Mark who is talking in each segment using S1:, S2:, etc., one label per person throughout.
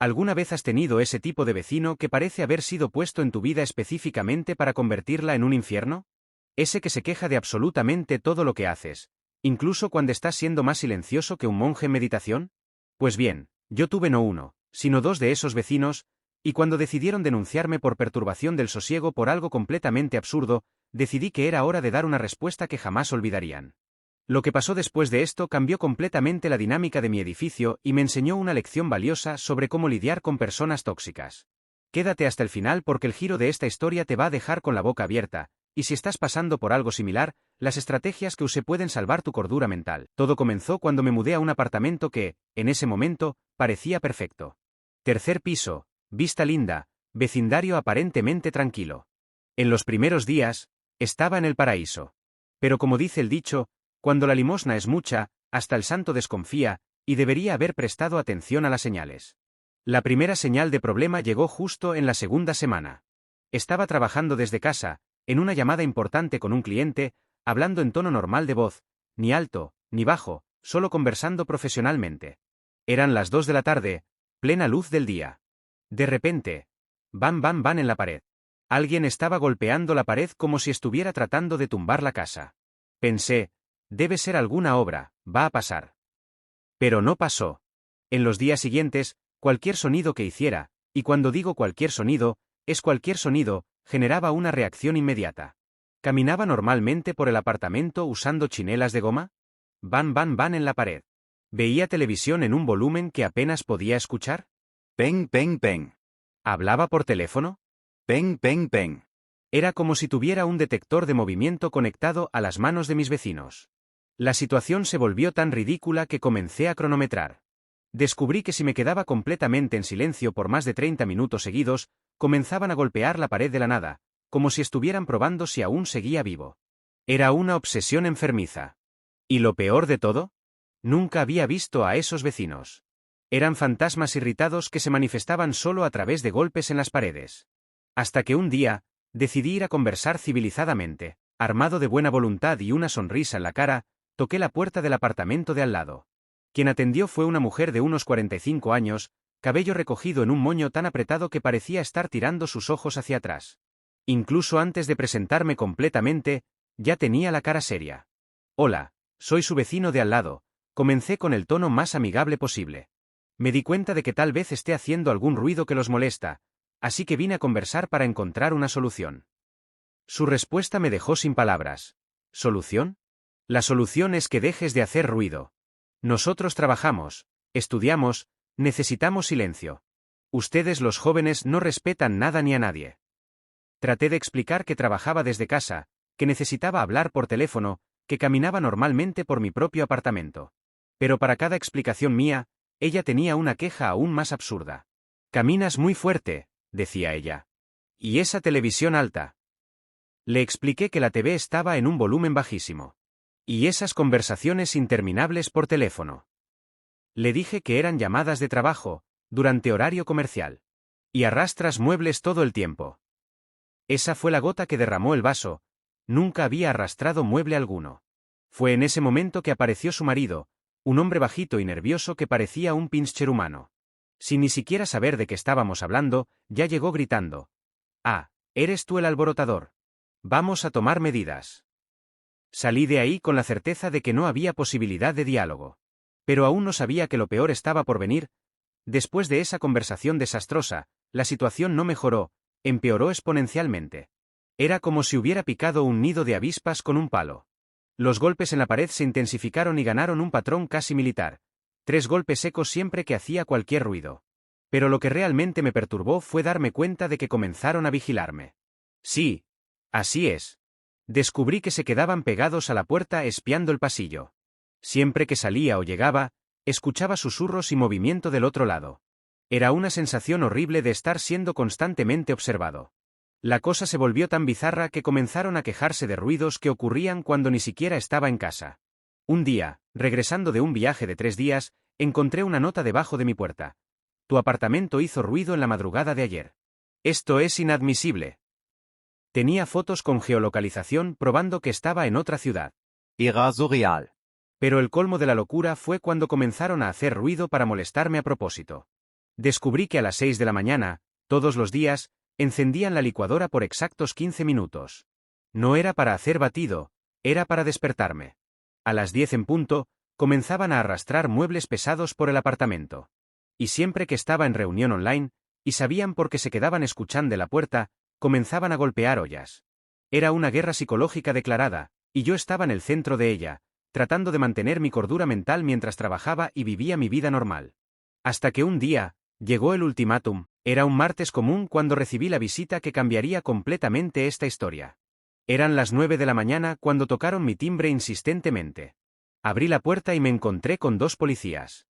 S1: ¿Alguna vez has tenido ese tipo de vecino que parece haber sido puesto en tu vida específicamente para convertirla en un infierno? Ese que se queja de absolutamente todo lo que haces, incluso cuando estás siendo más silencioso que un monje en meditación. Pues bien, yo tuve no uno, sino dos de esos vecinos, y cuando decidieron denunciarme por perturbación del sosiego por algo completamente absurdo, decidí que era hora de dar una respuesta que jamás olvidarían. Lo que pasó después de esto cambió completamente la dinámica de mi edificio y me enseñó una lección valiosa sobre cómo lidiar con personas tóxicas. Quédate hasta el final porque el giro de esta historia te va a dejar con la boca abierta, y si estás pasando por algo similar, las estrategias que usé pueden salvar tu cordura mental. Todo comenzó cuando me mudé a un apartamento que, en ese momento, parecía perfecto. Tercer piso, vista linda, vecindario aparentemente tranquilo. En los primeros días, estaba en el paraíso. Pero como dice el dicho, cuando la limosna es mucha, hasta el santo desconfía, y debería haber prestado atención a las señales. La primera señal de problema llegó justo en la segunda semana. Estaba trabajando desde casa, en una llamada importante con un cliente, hablando en tono normal de voz, ni alto, ni bajo, solo conversando profesionalmente. Eran las 2 de la tarde, plena luz del día. De repente, bam bam bam en la pared. Alguien estaba golpeando la pared como si estuviera tratando de tumbar la casa. Pensé, debe ser alguna obra, va a pasar. Pero no pasó. En los días siguientes, cualquier sonido que hiciera, y cuando digo cualquier sonido, es cualquier sonido, generaba una reacción inmediata. ¿Caminaba normalmente por el apartamento usando chinelas de goma? Van van van en la pared. ¿Veía televisión en un volumen que apenas podía escuchar?
S2: Peng, peng, peng.
S1: ¿Hablaba por teléfono?
S2: Peng, peng, peng.
S1: Era como si tuviera un detector de movimiento conectado a las manos de mis vecinos. La situación se volvió tan ridícula que comencé a cronometrar. Descubrí que si me quedaba completamente en silencio por más de 30 minutos seguidos, comenzaban a golpear la pared de la nada, como si estuvieran probando si aún seguía vivo. Era una obsesión enfermiza. ¿Y lo peor de todo? Nunca había visto a esos vecinos. Eran fantasmas irritados que se manifestaban solo a través de golpes en las paredes. Hasta que un día, decidí ir a conversar civilizadamente. Armado de buena voluntad y una sonrisa en la cara, toqué la puerta del apartamento de al lado. Quien atendió fue una mujer de unos 45 años, cabello recogido en un moño tan apretado que parecía estar tirando sus ojos hacia atrás. Incluso antes de presentarme completamente, ya tenía la cara seria. Hola, soy su vecino de al lado, comencé con el tono más amigable posible. Me di cuenta de que tal vez esté haciendo algún ruido que los molesta, así que vine a conversar para encontrar una solución. Su respuesta me dejó sin palabras. ¿Solución? La solución es que dejes de hacer ruido. Nosotros trabajamos, estudiamos, necesitamos silencio. Ustedes los jóvenes no respetan nada ni a nadie. Traté de explicar que trabajaba desde casa, que necesitaba hablar por teléfono, que caminaba normalmente por mi propio apartamento. Pero para cada explicación mía, ella tenía una queja aún más absurda. Caminas muy fuerte, decía ella. ¿Y esa televisión alta? Le expliqué que la TV estaba en un volumen bajísimo. Y esas conversaciones interminables por teléfono. Le dije que eran llamadas de trabajo, durante horario comercial. Y arrastras muebles todo el tiempo. Esa fue la gota que derramó el vaso, nunca había arrastrado mueble alguno. Fue en ese momento que apareció su marido, un hombre bajito y nervioso que parecía un pincher humano. Sin ni siquiera saber de qué estábamos hablando, ya llegó gritando. Ah, eres tú el alborotador. Vamos a tomar medidas. Salí de ahí con la certeza de que no había posibilidad de diálogo. Pero aún no sabía que lo peor estaba por venir. Después de esa conversación desastrosa, la situación no mejoró, empeoró exponencialmente. Era como si hubiera picado un nido de avispas con un palo. Los golpes en la pared se intensificaron y ganaron un patrón casi militar. 3 golpes secos siempre que hacía cualquier ruido. Pero lo que realmente me perturbó fue darme cuenta de que comenzaron a vigilarme. Sí, así es. Descubrí que se quedaban pegados a la puerta espiando el pasillo. Siempre que salía o llegaba, escuchaba susurros y movimiento del otro lado. Era una sensación horrible de estar siendo constantemente observado. La cosa se volvió tan bizarra que comenzaron a quejarse de ruidos que ocurrían cuando ni siquiera estaba en casa. Un día, regresando de un viaje de 3 días, encontré una nota debajo de mi puerta. Tu apartamento hizo ruido en la madrugada de ayer. Esto es inadmisible. Tenía fotos con geolocalización probando que estaba en otra ciudad.
S2: Era surreal.
S1: Pero el colmo de la locura fue cuando comenzaron a hacer ruido para molestarme a propósito. Descubrí que a las 6 de la mañana, todos los días, encendían la licuadora por exactos 15 minutos. No era para hacer batido, era para despertarme. A las 10 en punto, comenzaban a arrastrar muebles pesados por el apartamento. Y siempre que estaba en reunión online, y sabían por qué se quedaban escuchando la puerta, comenzaban a golpear ollas. Era una guerra psicológica declarada, y yo estaba en el centro de ella, tratando de mantener mi cordura mental mientras trabajaba y vivía mi vida normal. Hasta que un día, llegó el ultimátum. Era un martes común cuando recibí la visita que cambiaría completamente esta historia. Eran las 9 de la mañana cuando tocaron mi timbre insistentemente. Abrí la puerta y me encontré con 2 policías.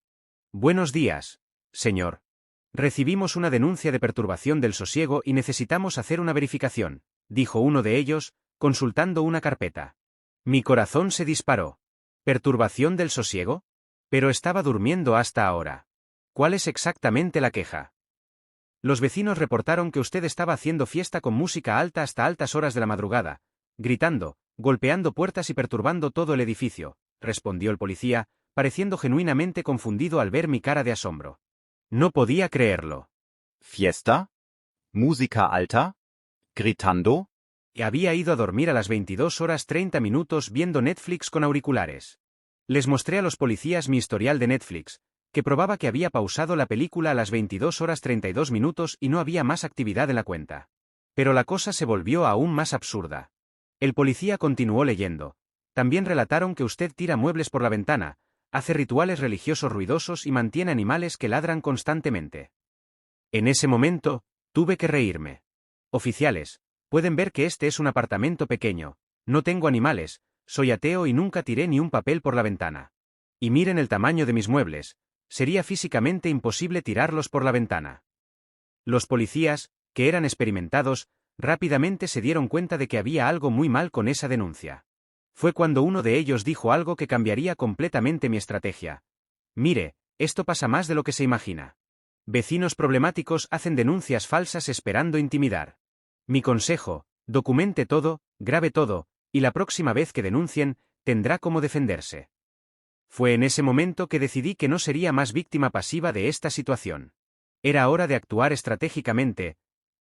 S1: Buenos días, señor. Recibimos una denuncia de perturbación del sosiego y necesitamos hacer una verificación, dijo uno de ellos, consultando una carpeta. Mi corazón se disparó. ¿Perturbación del sosiego? Pero estaba durmiendo hasta ahora. ¿Cuál es exactamente la queja? Los vecinos reportaron que usted estaba haciendo fiesta con música alta hasta altas horas de la madrugada, gritando, golpeando puertas y perturbando todo el edificio, respondió el policía, pareciendo genuinamente confundido al ver mi cara de asombro. No podía creerlo.
S2: Fiesta? Música alta? Gritando?
S1: Y había ido a dormir a las 22:30 viendo Netflix con auriculares. Les mostré a los policías mi historial de Netflix, que probaba que había pausado la película a las 22:32 y no había más actividad en la cuenta. Pero la cosa se volvió aún más absurda. El policía continuó leyendo. También relataron que usted tira muebles por la ventana, hace rituales religiosos ruidosos y mantiene animales que ladran constantemente. En ese momento, tuve que reírme. Oficiales, pueden ver que este es un apartamento pequeño, no tengo animales, soy ateo y nunca tiré ni un papel por la ventana. Y miren el tamaño de mis muebles. Sería físicamente imposible tirarlos por la ventana. Los policías, que eran experimentados, rápidamente se dieron cuenta de que había algo muy mal con esa denuncia. Fue cuando uno de ellos dijo algo que cambiaría completamente mi estrategia. Mire, esto pasa más de lo que se imagina. Vecinos problemáticos hacen denuncias falsas esperando intimidar. Mi consejo, documente todo, grabe todo, y la próxima vez que denuncien, tendrá cómo defenderse. Fue en ese momento que decidí que no sería más víctima pasiva de esta situación. Era hora de actuar estratégicamente.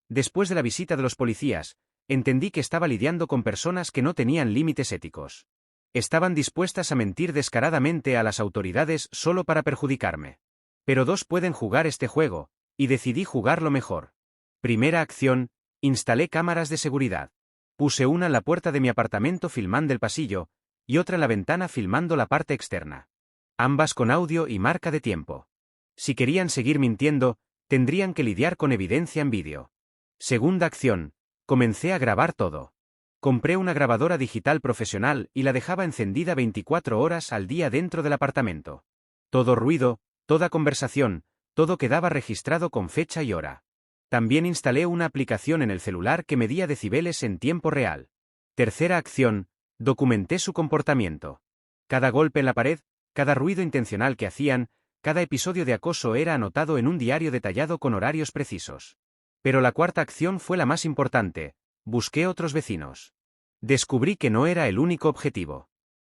S1: Después de la visita de los policías, entendí que estaba lidiando con personas que no tenían límites éticos. Estaban dispuestas a mentir descaradamente a las autoridades solo para perjudicarme. Pero 2 pueden jugar este juego, y decidí jugarlo mejor. Primera acción, instalé cámaras de seguridad. Puse una en la puerta de mi apartamento filmando el pasillo, y otra en la ventana filmando la parte externa. Ambas con audio y marca de tiempo. Si querían seguir mintiendo, tendrían que lidiar con evidencia en vídeo. Segunda acción, comencé a grabar todo. Compré una grabadora digital profesional y la dejaba encendida 24 horas al día dentro del apartamento. Todo ruido, toda conversación, todo quedaba registrado con fecha y hora. También instalé una aplicación en el celular que medía decibeles en tiempo real. Tercera acción, documenté su comportamiento. Cada golpe en la pared, cada ruido intencional que hacían, cada episodio de acoso era anotado en un diario detallado con horarios precisos. Pero la cuarta acción fue la más importante, busqué otros vecinos. Descubrí que no era el único objetivo.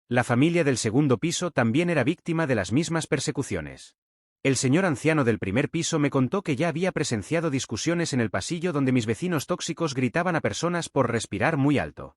S1: La familia del segundo piso también era víctima de las mismas persecuciones. El señor anciano del primer piso me contó que ya había presenciado discusiones en el pasillo donde mis vecinos tóxicos gritaban a personas por respirar muy alto.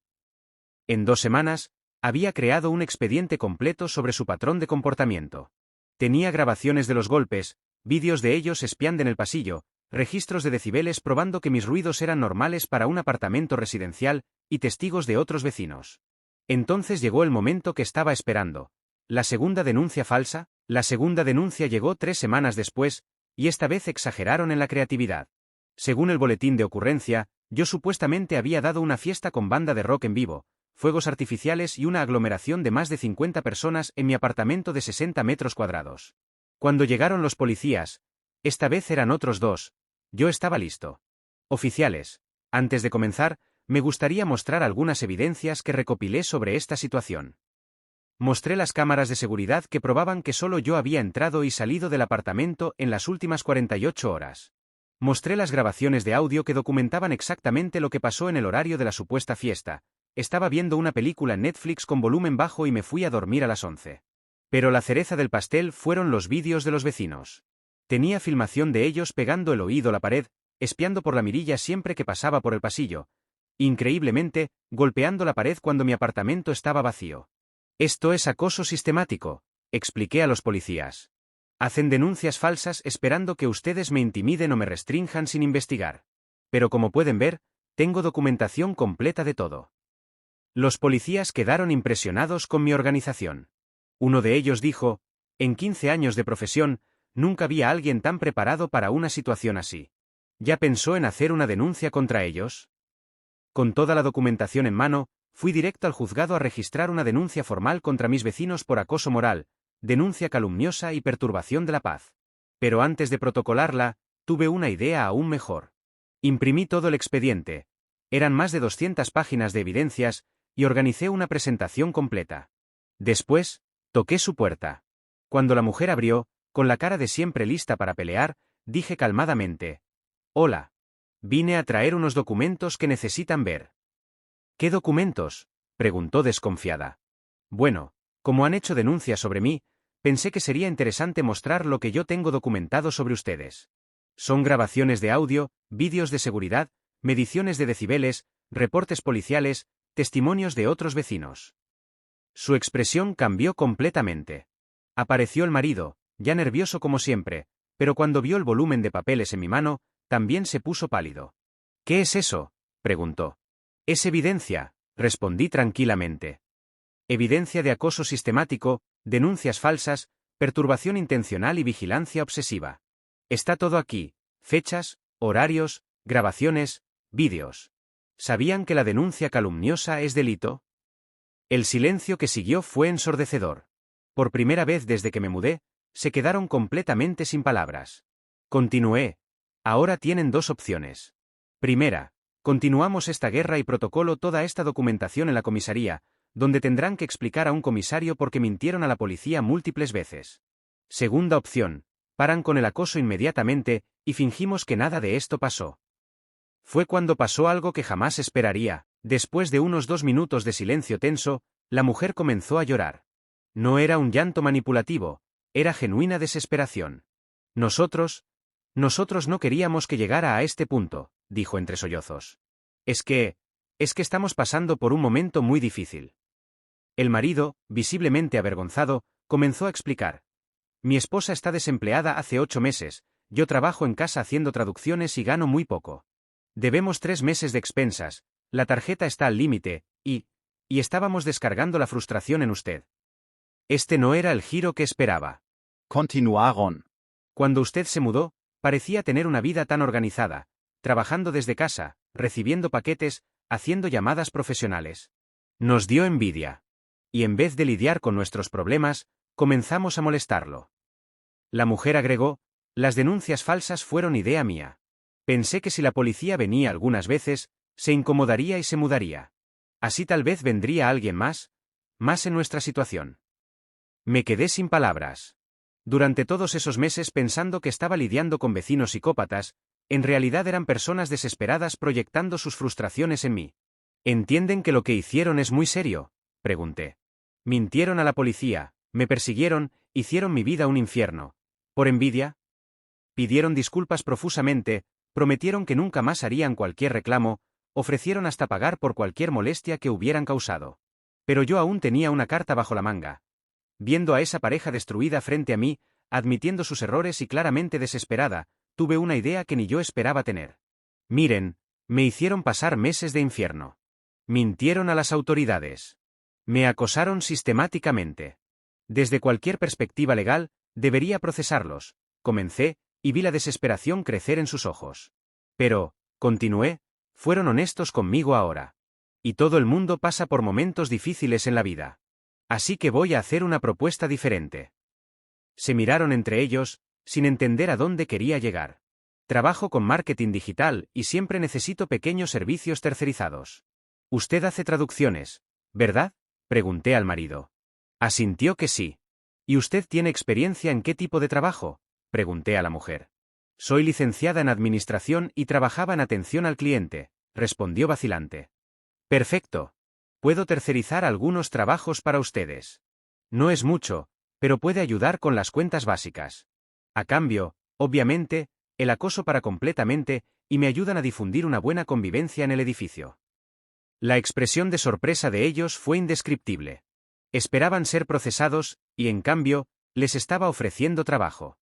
S1: En 2 semanas, había creado un expediente completo sobre su patrón de comportamiento. Tenía grabaciones de los golpes, vídeos de ellos espiando en el pasillo, registros de decibeles probando que mis ruidos eran normales para un apartamento residencial, y testigos de otros vecinos. Entonces llegó el momento que estaba esperando. ¿La segunda denuncia falsa? La segunda denuncia llegó 3 semanas después, y esta vez exageraron en la creatividad. Según el boletín de ocurrencia, yo supuestamente había dado una fiesta con banda de rock en vivo, fuegos artificiales y una aglomeración de más de 50 personas en mi apartamento de 60 metros cuadrados. Cuando llegaron los policías, esta vez eran otros 2, yo estaba listo. Oficiales, antes de comenzar, me gustaría mostrar algunas evidencias que recopilé sobre esta situación. Mostré las cámaras de seguridad que probaban que solo yo había entrado y salido del apartamento en las últimas 48 horas. Mostré las grabaciones de audio que documentaban exactamente lo que pasó en el horario de la supuesta fiesta. Estaba viendo una película en Netflix con volumen bajo y me fui a dormir a las 11. Pero la cereza del pastel fueron los vídeos de los vecinos. Tenía filmación de ellos pegando el oído a la pared, espiando por la mirilla siempre que pasaba por el pasillo. Increíblemente, golpeando la pared cuando mi apartamento estaba vacío. Esto es acoso sistemático, expliqué a los policías. Hacen denuncias falsas esperando que ustedes me intimiden o me restrinjan sin investigar. Pero como pueden ver, tengo documentación completa de todo. Los policías quedaron impresionados con mi organización. Uno de ellos dijo, en 15 años de profesión, nunca vi a alguien tan preparado para una situación así. ¿Ya pensó en hacer una denuncia contra ellos? Con toda la documentación en mano, fui directo al juzgado a registrar una denuncia formal contra mis vecinos por acoso moral, denuncia calumniosa y perturbación de la paz. Pero antes de protocolarla, tuve una idea aún mejor. Imprimí todo el expediente. Eran más de 200 páginas de evidencias, y organicé una presentación completa. Después, toqué su puerta. Cuando la mujer abrió, con la cara de siempre lista para pelear, dije calmadamente: «Hola. Vine a traer unos documentos que necesitan ver». «¿Qué documentos?», preguntó desconfiada. «Bueno, como han hecho denuncias sobre mí, pensé que sería interesante mostrar lo que yo tengo documentado sobre ustedes. Son grabaciones de audio, vídeos de seguridad, mediciones de decibeles, reportes policiales, testimonios de otros vecinos». Su expresión cambió completamente. Apareció el marido, ya nervioso como siempre, pero cuando vio el volumen de papeles en mi mano, también se puso pálido. «¿Qué es eso?», preguntó. «Es evidencia», respondí tranquilamente. «Evidencia de acoso sistemático, denuncias falsas, perturbación intencional y vigilancia obsesiva. Está todo aquí, fechas, horarios, grabaciones, vídeos. ¿Sabían que la denuncia calumniosa es delito?». El silencio que siguió fue ensordecedor. Por primera vez desde que me mudé, se quedaron completamente sin palabras. Continué. «Ahora tienen dos opciones. Primera, continuamos esta guerra y protocolo toda esta documentación en la comisaría, donde tendrán que explicar a un comisario por qué mintieron a la policía múltiples veces. Segunda opción, paran con el acoso inmediatamente, y fingimos que nada de esto pasó». Fue cuando pasó algo que jamás esperaría. Después de unos 2 minutos de silencio tenso, la mujer comenzó a llorar. No era un llanto manipulativo, era genuina desesperación. Nosotros no queríamos que llegara a este punto», dijo entre sollozos. Es que estamos pasando por un momento muy difícil». El marido, visiblemente avergonzado, comenzó a explicar. «Mi esposa está desempleada hace 8 meses, yo trabajo en casa haciendo traducciones y gano muy poco. Debemos 3 meses de expensas, la tarjeta está al límite, y estábamos descargando la frustración en usted». Este no era el giro que esperaba.
S2: Continuaron.
S1: «Cuando usted se mudó, parecía tener una vida tan organizada, trabajando desde casa, recibiendo paquetes, haciendo llamadas profesionales. Nos dio envidia. Y en vez de lidiar con nuestros problemas, comenzamos a molestarlo». La mujer agregó: «Las denuncias falsas fueron idea mía. Pensé que si la policía venía algunas veces, se incomodaría y se mudaría. Así tal vez vendría alguien más en nuestra situación». Me quedé sin palabras. Durante todos esos meses pensando que estaba lidiando con vecinos psicópatas, en realidad eran personas desesperadas proyectando sus frustraciones en mí. «¿Entienden que lo que hicieron es muy serio?», pregunté. «Mintieron a la policía, me persiguieron, hicieron mi vida un infierno. ¿Por envidia? Pidieron disculpas profusamente, prometieron que nunca más harían cualquier reclamo, ofrecieron hasta pagar por cualquier molestia que hubieran causado. Pero yo aún tenía una carta bajo la manga. Viendo a esa pareja destruida frente a mí, admitiendo sus errores y claramente desesperada, tuve una idea que ni yo esperaba tener. Miren, me hicieron pasar meses de infierno. Mintieron a las autoridades. Me acosaron sistemáticamente. Desde cualquier perspectiva legal, debería procesarlos», comencé, y vi la desesperación crecer en sus ojos. «Pero», continué, «fueron honestos conmigo ahora. Y todo el mundo pasa por momentos difíciles en la vida. Así que voy a hacer una propuesta diferente». Se miraron entre ellos, sin entender a dónde quería llegar. «Trabajo con marketing digital y siempre necesito pequeños servicios tercerizados. Usted hace traducciones, ¿verdad?», pregunté al marido. Asintió que sí. «¿Y usted tiene experiencia en qué tipo de trabajo?», pregunté a la mujer. «Soy licenciada en administración y trabajaba en atención al cliente», respondió vacilante. «Perfecto. Puedo tercerizar algunos trabajos para ustedes. No es mucho, pero puede ayudar con las cuentas básicas. A cambio, Obviamente, el acoso para completamente, y me ayudan a difundir una buena convivencia en el edificio. La expresión de sorpresa de ellos fue indescriptible. Esperaban ser procesados, y en cambio, les estaba ofreciendo trabajo.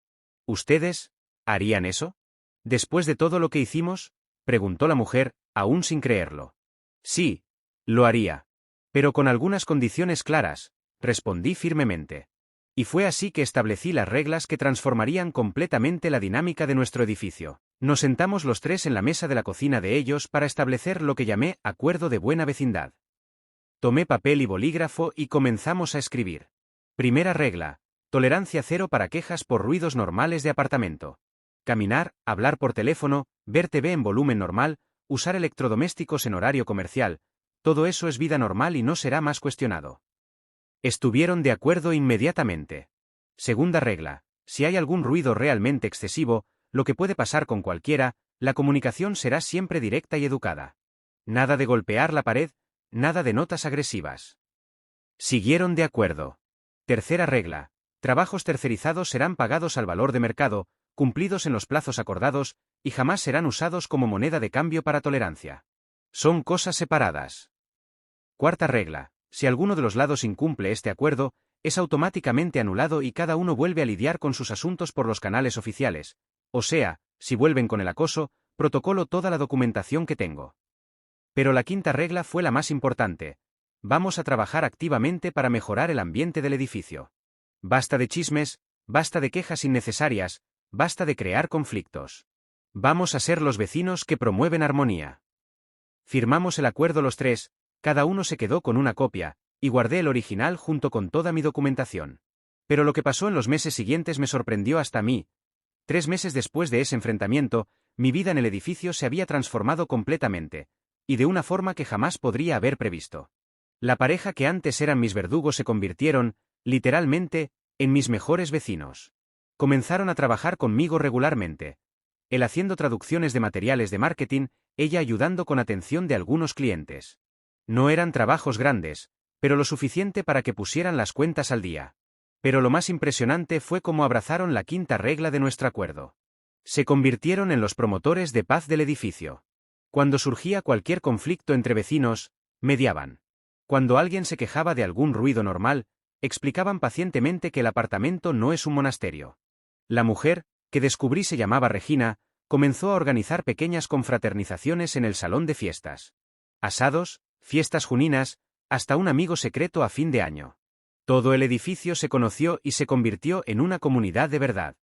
S1: ¿Ustedes harían eso? ¿Después de todo lo que hicimos? Preguntó la mujer, aún sin creerlo. Sí, lo haría. Pero con algunas condiciones claras, respondí firmemente. Y fue así que establecí las reglas que transformarían completamente la dinámica de nuestro edificio. Nos sentamos los tres en la mesa de la cocina de ellos para establecer lo que llamé acuerdo de buena vecindad. Tomé papel y bolígrafo y comenzamos a escribir. Primera regla: tolerancia cero para quejas por ruidos normales de apartamento. Caminar, hablar por teléfono, ver TV en volumen normal, usar electrodomésticos en horario comercial, todo eso es vida normal y no será más cuestionado. Estuvieron de acuerdo inmediatamente. Segunda regla: si hay algún ruido realmente excesivo, lo que puede pasar con cualquiera, la comunicación será siempre directa y educada. Nada de golpear la pared, nada de notas agresivas. Siguieron de acuerdo. Tercera regla: trabajos tercerizados serán pagados al valor de mercado, cumplidos en los plazos acordados, y jamás serán usados como moneda de cambio para tolerancia. Son cosas separadas. Cuarta regla: si alguno de los lados incumple este acuerdo, es automáticamente anulado y cada uno vuelve a lidiar con sus asuntos por los canales oficiales. O sea, si vuelven con el acoso, protocolo toda la documentación que tengo. Pero la quinta regla fue la más importante. Vamos a trabajar activamente para mejorar el ambiente del edificio. Basta de chismes, basta de quejas innecesarias, basta de crear conflictos. Vamos a ser los vecinos que promueven armonía. Firmamos el acuerdo los tres, cada uno se quedó con una copia, y guardé el original junto con toda mi documentación. Pero lo que pasó en los meses siguientes me sorprendió hasta a mí. 3 meses después de ese enfrentamiento, mi vida en el edificio se había transformado completamente, y de una forma que jamás podría haber previsto. La pareja que antes eran mis verdugos se convirtieron, literalmente, en mis mejores vecinos. Comenzaron a trabajar conmigo regularmente. Él haciendo traducciones de materiales de marketing, ella ayudando con atención de algunos clientes. No eran trabajos grandes, pero lo suficiente para que pusieran las cuentas al día. Pero lo más impresionante fue cómo abrazaron la quinta regla de nuestro acuerdo. Se convirtieron en los promotores de paz del edificio. Cuando surgía cualquier conflicto entre vecinos, mediaban. Cuando alguien se quejaba de algún ruido normal, explicaban pacientemente que el apartamento no es un monasterio. La mujer, que descubrí se llamaba Regina, comenzó a organizar pequeñas confraternizaciones en el salón de fiestas. Asados, fiestas juninas, hasta un amigo secreto a fin de año. Todo el edificio se conoció y se convirtió en una comunidad de verdad.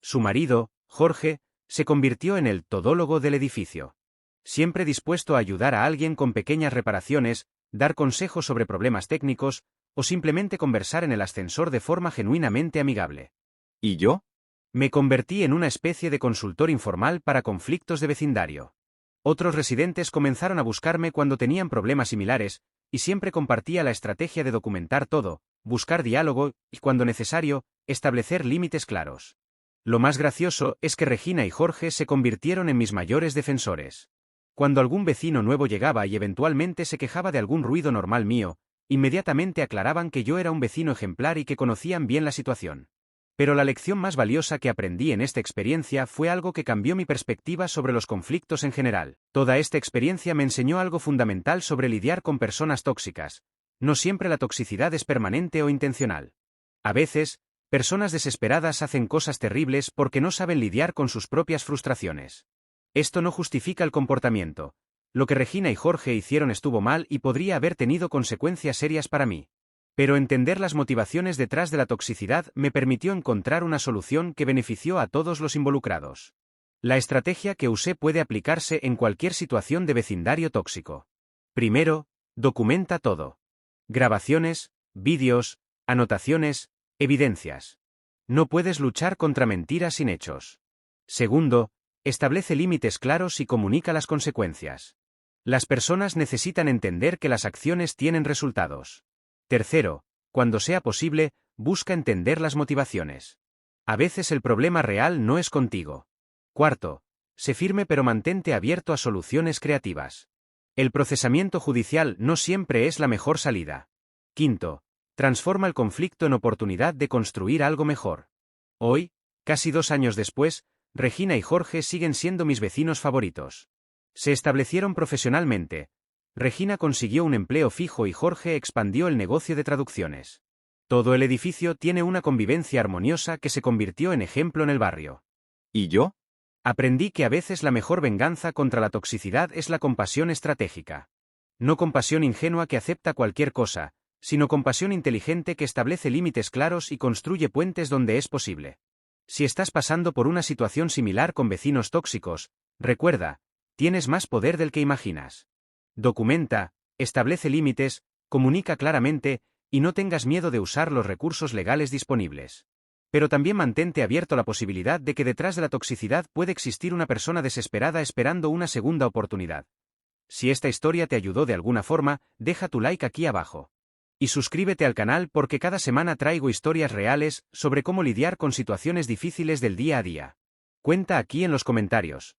S1: Su marido, Jorge, se convirtió en el todólogo del edificio. Siempre dispuesto a ayudar a alguien con pequeñas reparaciones, dar consejos sobre problemas técnicos, o simplemente conversar en el ascensor de forma genuinamente amigable.
S2: ¿Y yo?
S1: Me convertí en una especie de consultor informal para conflictos de vecindario. Otros residentes comenzaron a buscarme cuando tenían problemas similares, y siempre compartía la estrategia de documentar todo, buscar diálogo y, cuando necesario, establecer límites claros. Lo más gracioso es que Regina y Jorge se convirtieron en mis mayores defensores. Cuando algún vecino nuevo llegaba y eventualmente se quejaba de algún ruido normal mío, inmediatamente aclaraban que yo era un vecino ejemplar y que conocían bien la situación. Pero la lección más valiosa que aprendí en esta experiencia fue algo que cambió mi perspectiva sobre los conflictos en general. Toda esta experiencia me enseñó algo fundamental sobre lidiar con personas tóxicas. No siempre la toxicidad es permanente o intencional. A veces, personas desesperadas hacen cosas terribles porque no saben lidiar con sus propias frustraciones. Esto no justifica el comportamiento. Lo que Regina y Jorge hicieron estuvo mal y podría haber tenido consecuencias serias para mí. Pero entender las motivaciones detrás de la toxicidad me permitió encontrar una solución que benefició a todos los involucrados. La estrategia que usé puede aplicarse en cualquier situación de vecindario tóxico. Primero, documenta todo. Grabaciones, vídeos, anotaciones, evidencias. No puedes luchar contra mentiras sin hechos. Segundo, establece límites claros y comunica las consecuencias. Las personas necesitan entender que las acciones tienen resultados. Tercero, cuando sea posible, busca entender las motivaciones. A veces el problema real no es contigo. Cuarto, sé firme pero mantente abierto a soluciones creativas. El procesamiento judicial no siempre es la mejor salida. Quinto, transforma el conflicto en oportunidad de construir algo mejor. Hoy, casi 2 años después, Regina y Jorge siguen siendo mis vecinos favoritos. Se establecieron profesionalmente. Regina consiguió un empleo fijo y Jorge expandió el negocio de traducciones. Todo el edificio tiene una convivencia armoniosa que se convirtió en ejemplo en el barrio.
S2: ¿Y yo?
S1: Aprendí que a veces la mejor venganza contra la toxicidad es la compasión estratégica. No compasión ingenua que acepta cualquier cosa, sino compasión inteligente que establece límites claros y construye puentes donde es posible. Si estás pasando por una situación similar con vecinos tóxicos, recuerda, tienes más poder del que imaginas. Documenta, establece límites, comunica claramente, y no tengas miedo de usar los recursos legales disponibles. Pero también mantente abierto a la posibilidad de que detrás de la toxicidad puede existir una persona desesperada esperando una segunda oportunidad. Si esta historia te ayudó de alguna forma, deja tu like aquí abajo. Y suscríbete al canal porque cada semana traigo historias reales sobre cómo lidiar con situaciones difíciles del día a día. Cuenta aquí en los comentarios.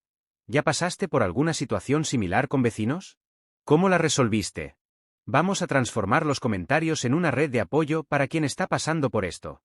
S1: ¿Ya pasaste por alguna situación similar con vecinos? ¿Cómo la resolviste? Vamos a transformar los comentarios en una red de apoyo para quien está pasando por esto.